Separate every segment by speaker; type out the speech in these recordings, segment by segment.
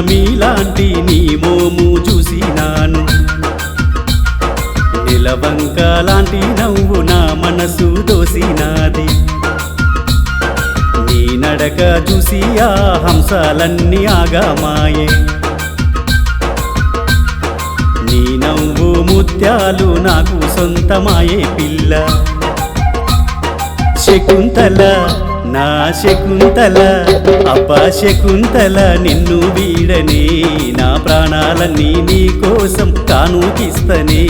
Speaker 1: మీలాంటి నీ మోము చూసినాను నిలవంక లాంటి నవ్వు నా మనసు దోసినాది నీ నడక చూసి ఆ హంసాలన్నీ ఆగామాయే నీ నవ్వు ముత్యాలు నాకు సొంతమాయే పిల్ల శకుంతల నా శకుంతల అబ్బా శకుంతల నిన్ను వీడనే నా ప్రాణాలన్నీ నీ కోసం కానుకిస్తనే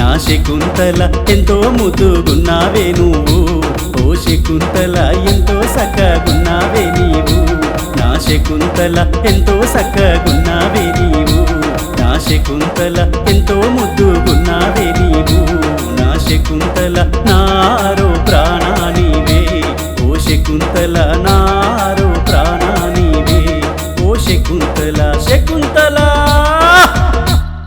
Speaker 1: నా శకుంతల ఎంతో ముద్దుగున్నావే నువ్వు ఓ శకుంతల ఎంతో సక్కగున్నావే నీవు నా శకుంతల ఎంతో సక్కగున్నావే నీవు నా శకుంతల ఎంతో ముద్దుగున్నావే నీవు నా శకుంతల నారో ప్రాణానివే ఓ శకుంతల నా